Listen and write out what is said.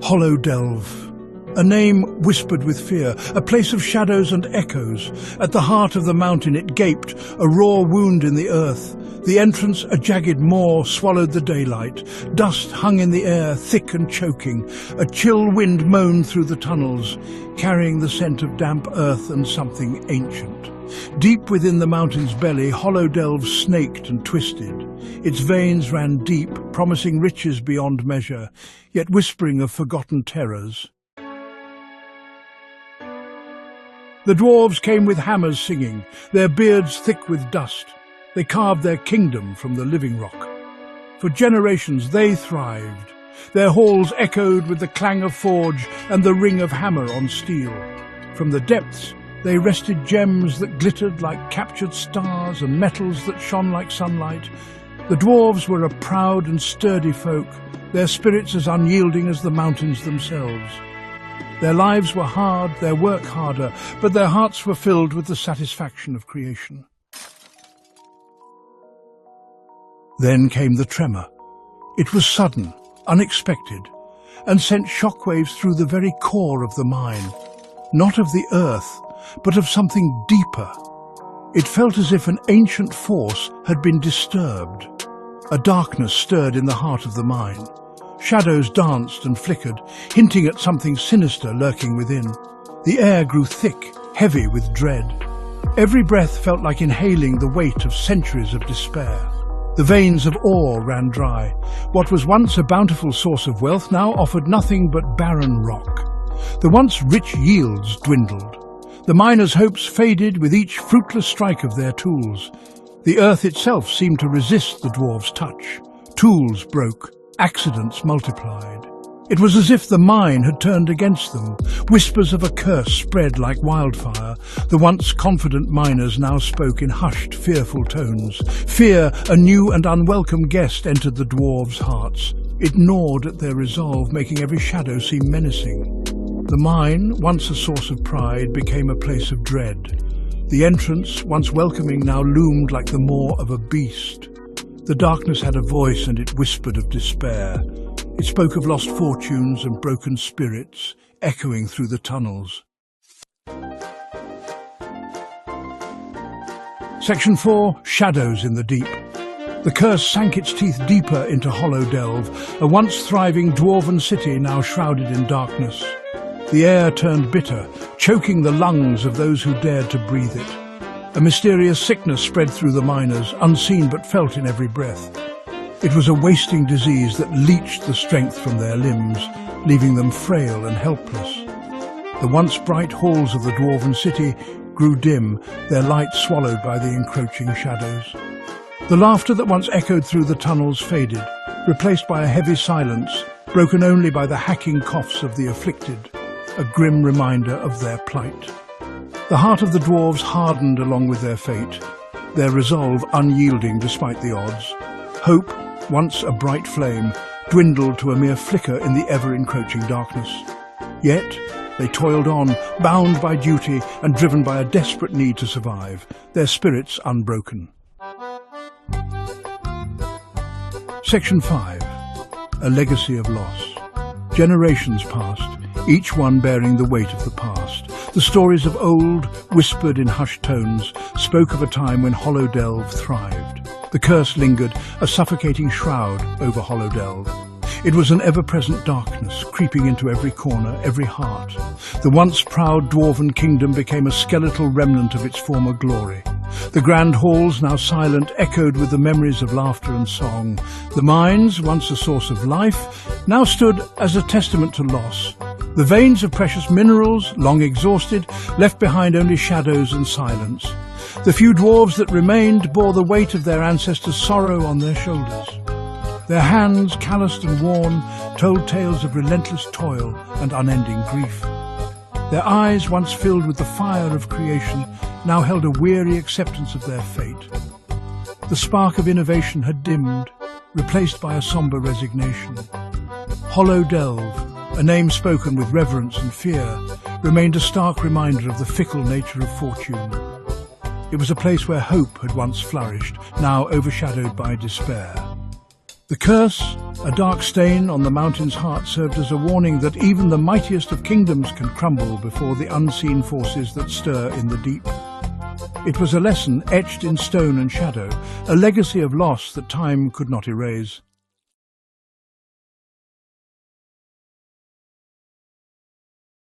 Hollow Delve. A name whispered with fear, a place of shadows and echoes. At the heart of the mountain it gaped, a raw wound in the earth. The entrance, a jagged maw, swallowed the daylight. Dust hung in the air, thick and choking. A chill wind moaned through the tunnels, carrying the scent of damp earth and something ancient. Deep within the mountain's belly, Hollow Delve snaked and twisted. Its veins ran deep, promising riches beyond measure, yet whispering of forgotten terrors. The dwarves came with hammers singing, their beards thick with dust. They carved their kingdom from the living rock. For generations they thrived. Their halls echoed with the clang of forge and the ring of hammer on steel. From the depths they wrested gems that glittered like captured stars and metals that shone like sunlight. The dwarves were a proud and sturdy folk, their spirits as unyielding as the mountains themselves. Their lives were hard, their work harder, but their hearts were filled with the satisfaction of creation. Then came the tremor. It was sudden, unexpected, and sent shockwaves through the very core of the mine. Not of the earth, but of something deeper. It felt as if an ancient force had been disturbed. A darkness stirred in the heart of the mine. Shadows danced and flickered, hinting at something sinister lurking within. The air grew thick, heavy with dread. Every breath felt like inhaling the weight of centuries of despair. The veins of ore ran dry. What was once a bountiful source of wealth now offered nothing but barren rock. The once rich yields dwindled. The miners' hopes faded with each fruitless strike of their tools. The earth itself seemed to resist the dwarves' touch. Tools broke. Accidents multiplied. It was as if the mine had turned against them. Whispers of a curse spread like wildfire. The once confident miners now spoke in hushed, fearful tones. Fear, a new and unwelcome guest, entered the dwarves' hearts. It gnawed at their resolve, making every shadow seem menacing. The mine, once a source of pride, became a place of dread. The entrance, once welcoming, now loomed like the maw of a beast. The darkness had a voice, and it whispered of despair. It spoke of lost fortunes and broken spirits, echoing through the tunnels. Section 4. Shadows in the Deep. The curse sank its teeth deeper into Hollow Delve, a once thriving dwarven city now shrouded in darkness. The air turned bitter, choking the lungs of those who dared to breathe it. A mysterious sickness spread through the miners, unseen but felt in every breath. It was a wasting disease that leached the strength from their limbs, leaving them frail and helpless. The once bright halls of the dwarven city grew dim, their light swallowed by the encroaching shadows. The laughter that once echoed through the tunnels faded, replaced by a heavy silence, broken only by the hacking coughs of the afflicted, a grim reminder of their plight. The heart of the dwarves hardened along with their fate, their resolve unyielding despite the odds. Hope, once a bright flame, dwindled to a mere flicker in the ever-encroaching darkness. Yet they toiled on, bound by duty and driven by a desperate need to survive, their spirits unbroken. Section 5. A legacy of loss. Generations passed, each one bearing the weight of the past. The stories of old, whispered in hushed tones, spoke of a time when Hollow Delve thrived. The curse lingered, a suffocating shroud over Hollow Delve. It was an ever-present darkness, creeping into every corner, every heart. The once proud dwarven kingdom became a skeletal remnant of its former glory. The grand halls, now silent, echoed with the memories of laughter and song. The mines, once a source of life, now stood as a testament to loss. The veins of precious minerals, long exhausted, left behind only shadows and silence. The few dwarves that remained bore the weight of their ancestors' sorrow on their shoulders. Their hands, calloused and worn, told tales of relentless toil and unending grief. Their eyes, once filled with the fire of creation, now held a weary acceptance of their fate. The spark of innovation had dimmed, replaced by a somber resignation. Hollow Delve, a name spoken with reverence and fear, remained a stark reminder of the fickle nature of fortune. It was a place where hope had once flourished, now overshadowed by despair. The curse, a dark stain on the mountain's heart, served as a warning that even the mightiest of kingdoms can crumble before the unseen forces that stir in the deep. It was a lesson etched in stone and shadow, a legacy of loss that time could not erase.